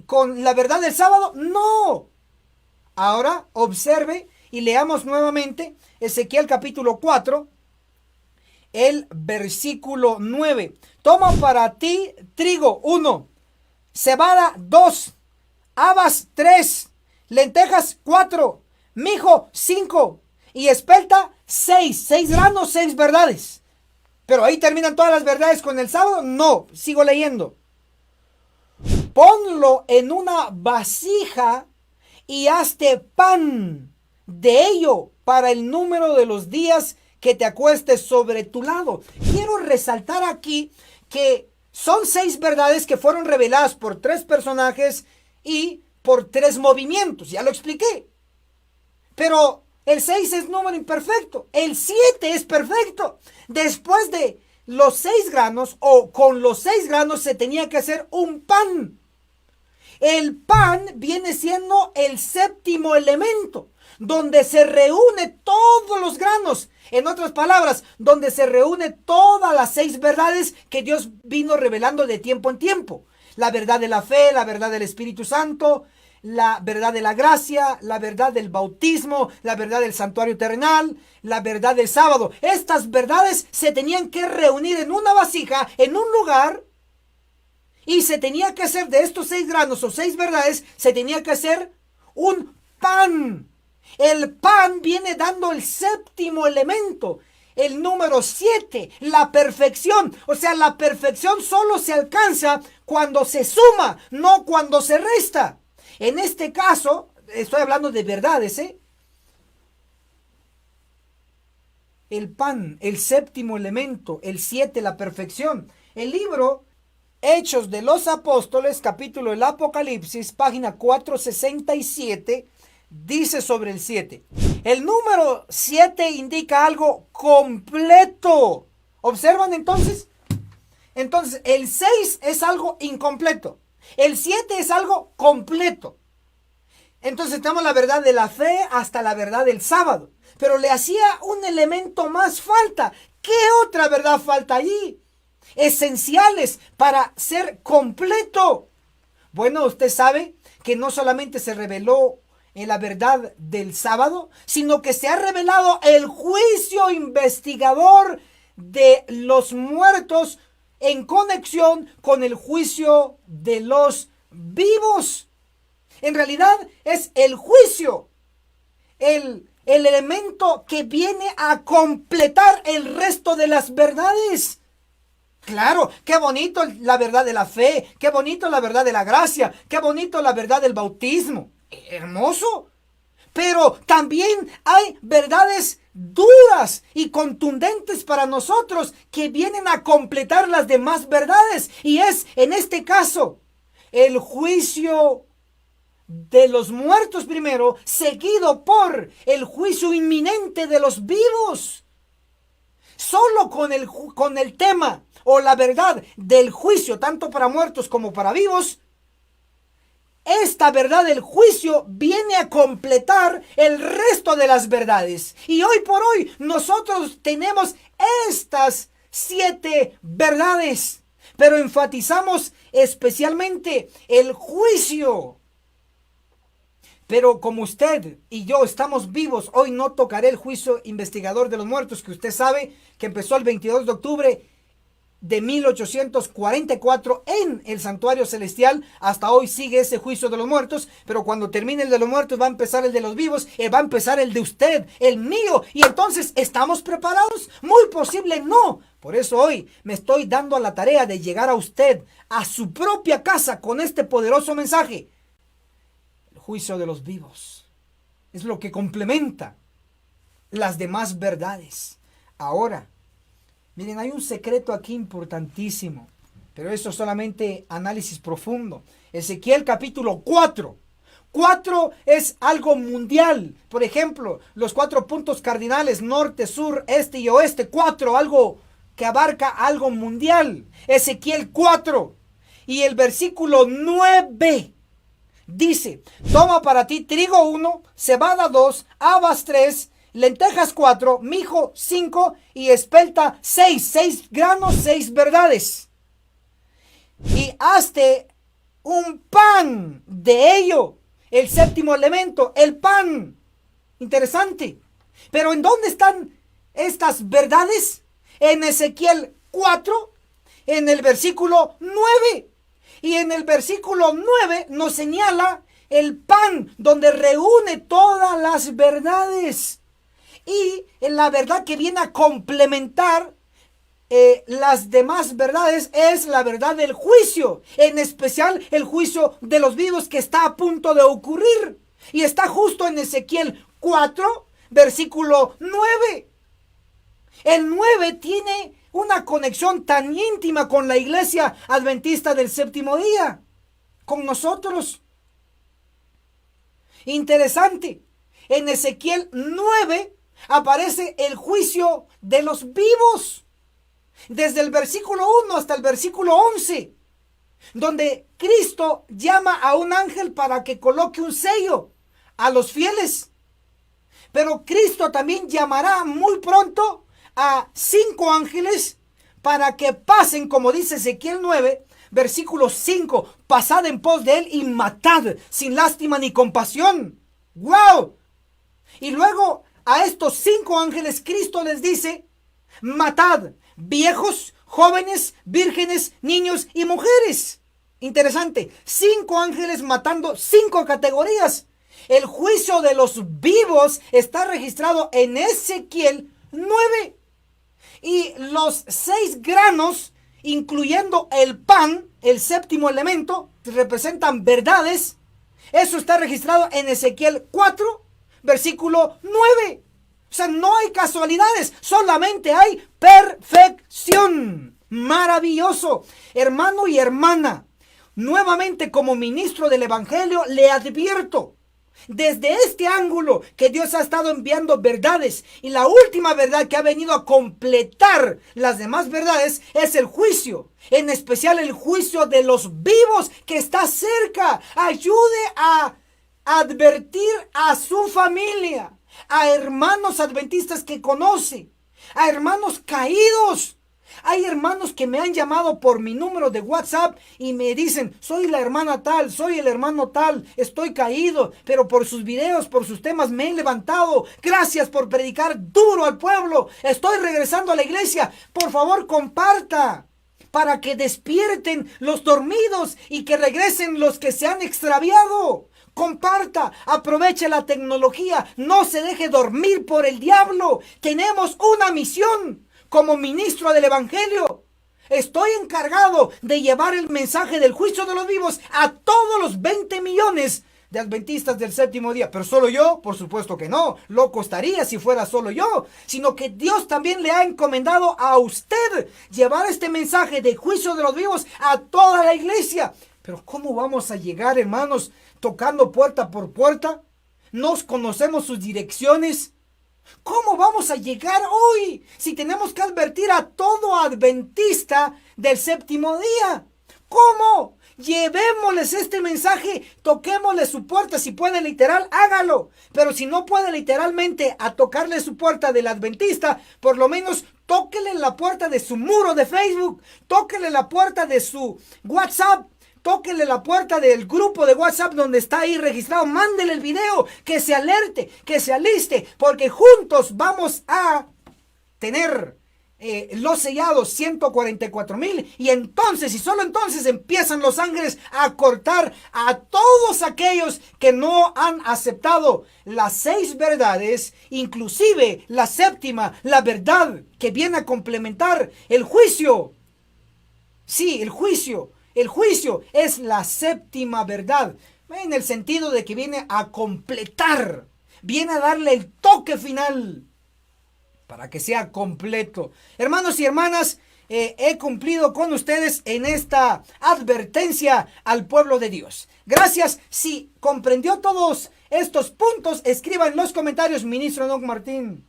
con la verdad del sábado? No. Ahora observe y leamos nuevamente Ezequiel capítulo 4, el versículo 9. Toma para ti trigo 1, cebada 2, habas 3, lentejas 4, mijo 5 y espelta 6. 6 granos, 6 verdades. Pero ahí terminan todas las verdades con el sábado. No, sigo leyendo. Ponlo en una vasija y hazte pan de ello para el número de los días que te acuestes sobre tu lado. Quiero resaltar aquí que son 6 verdades que fueron reveladas por 3 personajes y por 3 movimientos. Ya lo expliqué. Pero el 6 es número imperfecto. El 7 es perfecto. Después de los 6 granos o con los 6 granos se tenía que hacer un pan. El pan viene siendo el séptimo elemento, donde se reúne todos los granos. En otras palabras, donde se reúne todas las 6 verdades que Dios vino revelando de tiempo en tiempo. La verdad de la fe, la verdad del Espíritu Santo, la verdad de la gracia, la verdad del bautismo, la verdad del santuario terrenal, la verdad del sábado. Estas verdades se tenían que reunir en una vasija, en un lugar, y se tenía que hacer de estos 6 granos o 6 verdades, se tenía que hacer un pan. El pan viene dando el séptimo elemento, el número 7, la perfección. O sea, la perfección solo se alcanza cuando se suma, no cuando se resta. En este caso, estoy hablando de verdades, El pan, el séptimo elemento, el 7, la perfección. El libro Hechos de los Apóstoles, capítulo del Apocalipsis, página 467, dice sobre el 7. El número 7 indica algo completo. ¿Observan entonces? Entonces, el 6 es algo incompleto. El 7 es algo completo. Entonces tenemos la verdad de la fe hasta la verdad del sábado. Pero le hacía un elemento más falta. ¿Qué otra verdad falta allí? Esenciales para ser completo. Bueno, usted sabe que no solamente se reveló en la verdad del sábado, sino que se ha revelado el juicio investigador de los muertos en conexión con el juicio de los vivos. En realidad es el juicio, el elemento que viene a completar el resto de las verdades. Claro, qué bonito la verdad de la fe, qué bonito la verdad de la gracia, qué bonito la verdad del bautismo. Hermoso. Pero también hay verdades duras y contundentes para nosotros que vienen a completar las demás verdades. Y es, en este caso, el juicio de los muertos primero, seguido por el juicio inminente de los vivos. Solo con el tema o la verdad del juicio, tanto para muertos como para vivos, esta verdad del juicio viene a completar el resto de las verdades. Y hoy por hoy nosotros tenemos estas 7 verdades, pero enfatizamos especialmente el juicio. Pero como usted y yo estamos vivos, hoy no tocaré el juicio investigador de los muertos, que usted sabe que empezó el 22 de octubre de 1844 en el santuario celestial. Hasta hoy sigue ese juicio de los muertos, pero cuando termine el de los muertos va a empezar el de los vivos, va a empezar el de usted, el mío. Y entonces, ¿estamos preparados? Muy posible no. Por eso hoy me estoy dando a la tarea de llegar a usted, a su propia casa, con este poderoso mensaje. El juicio de los vivos es lo que complementa las demás verdades. Ahora, miren, hay un secreto aquí importantísimo, pero eso es solamente análisis profundo. Ezequiel capítulo 4. 4 es algo mundial. Por ejemplo, los 4 puntos cardinales, norte, sur, este y oeste. 4, algo que abarca algo mundial. Ezequiel 4. Y el versículo 9 dice: toma para ti trigo 1, cebada 2, habas 3, lentejas 4, mijo 5 y espelta 6. 6 granos, 6 verdades. Y hazte un pan de ello. El 7º elemento, el pan. Interesante. Pero ¿en dónde están estas verdades? En Ezequiel 4, en el versículo 9. Y en el versículo 9 nos señala el pan donde reúne todas las verdades. Y la verdad que viene a complementar las demás verdades es la verdad del juicio, en especial el juicio de los vivos que está a punto de ocurrir. Y está justo en Ezequiel 4, versículo 9. El 9 tiene una conexión tan íntima con la iglesia adventista del 7º día, con nosotros. Interesante, en Ezequiel 9 aparece el juicio de los vivos, desde el versículo 1 hasta el versículo 11, donde Cristo llama a un ángel para que coloque un sello a los fieles. Pero Cristo también llamará muy pronto a 5 ángeles para que pasen, como dice Ezequiel 9, versículo 5, pasad en pos de él y matad sin lástima ni compasión. ¡Wow! Y luego a estos 5 ángeles Cristo les dice: matad viejos, jóvenes, vírgenes, niños y mujeres. Interesante, 5 ángeles matando 5 categorías. El juicio de los vivos está registrado en Ezequiel 9. Y los 6 granos, incluyendo el pan, el 7º elemento, representan verdades. Eso está registrado en Ezequiel 4, versículo 9. O sea, no hay casualidades, solamente hay perfección. Maravilloso. Hermano y hermana, nuevamente como ministro del Evangelio le advierto, desde este ángulo, que Dios ha estado enviando verdades, y la última verdad que ha venido a completar las demás verdades es el juicio, en especial el juicio de los vivos que está cerca. Ayude a advertir a su familia, a hermanos adventistas que conoce, a hermanos caídos. Hay hermanos que me han llamado por mi número de WhatsApp y me dicen: soy la hermana tal, soy el hermano tal, estoy caído, pero por sus videos, por sus temas me he levantado. Gracias por predicar duro al pueblo. Estoy regresando a la iglesia. Por favor, comparta para que despierten los dormidos y que regresen los que se han extraviado. Comparta, aproveche la tecnología, no se deje dormir por el diablo. Tenemos una misión como ministro del Evangelio: Estoy encargado de llevar el mensaje del juicio de los vivos a todos los 20 millones de adventistas del séptimo día. Pero solo yo, por supuesto que no. Loco estaría si fuera solo yo. Sino que Dios también le ha encomendado a usted llevar este mensaje de juicio de los vivos a toda la iglesia. Pero ¿cómo vamos a llegar, hermanos, tocando puerta por puerta? ¿No conocemos sus direcciones? ¿Cómo vamos a llegar hoy si tenemos que advertir a todo adventista del séptimo día? ¿Cómo? Llevémosles este mensaje, toquémosle su puerta. Si puede literal, hágalo. Pero si no puede literalmente a tocarle su puerta del adventista, por lo menos tóquele la puerta de su muro de Facebook, tóquele la puerta de su WhatsApp, tóquele la puerta del grupo de WhatsApp donde está ahí registrado. Mándele el video, que se alerte, que se aliste, porque juntos vamos a tener los sellados 144,000, y entonces, y solo entonces, empiezan los ángeles a cortar a todos aquellos que no han aceptado las 6 verdades, inclusive la séptima, la verdad que viene a complementar el juicio. Sí, el juicio. El juicio es la séptima verdad, en el sentido de que viene a completar, viene a darle el toque final para que sea completo. Hermanos y hermanas, he cumplido con ustedes en esta advertencia al pueblo de Dios. Gracias. Si comprendió todos estos puntos, escriba en los comentarios: ministro Enoch Martín,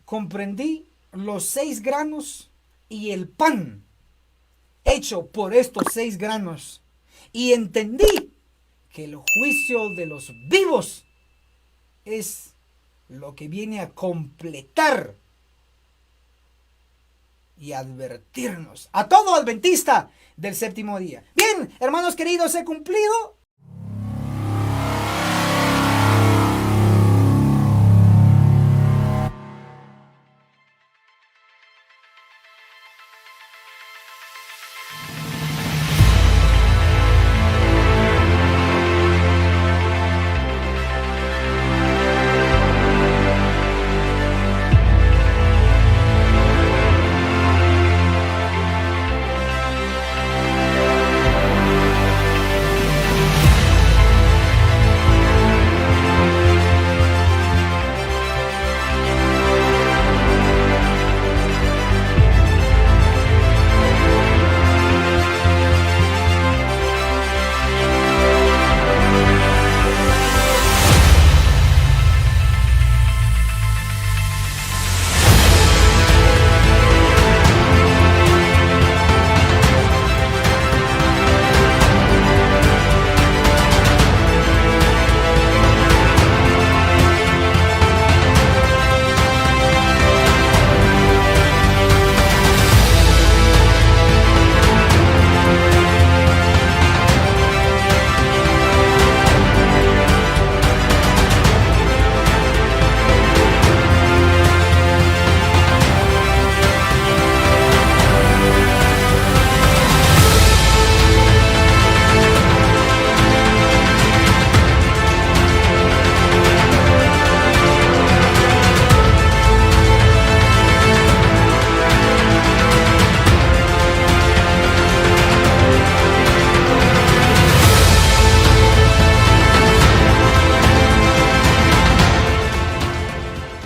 comprendí los 6 granos y el pan hecho por estos 6 granos, y entendí que el juicio de los vivos es lo que viene a completar y advertirnos a todo adventista del séptimo día. Bien, hermanos queridos, he cumplido.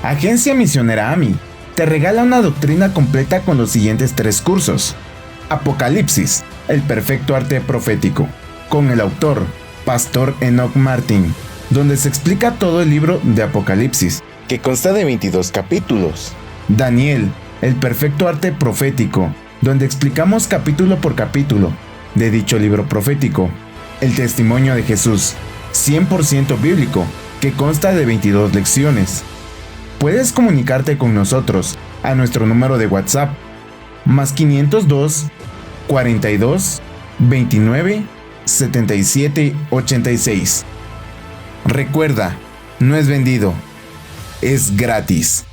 Agencia Misionera AMI te regala una doctrina completa con los siguientes 3 cursos. Apocalipsis, el perfecto arte profético, con el autor, Pastor Enoch Martín, donde se explica todo el libro de Apocalipsis, que consta de 22 capítulos. Daniel, el perfecto arte profético, donde explicamos capítulo por capítulo de dicho libro profético. El testimonio de Jesús, 100% bíblico, que consta de 22 lecciones. Puedes comunicarte con nosotros a nuestro número de WhatsApp, más 502 42 29 77 86. Recuerda, no es vendido, es gratis.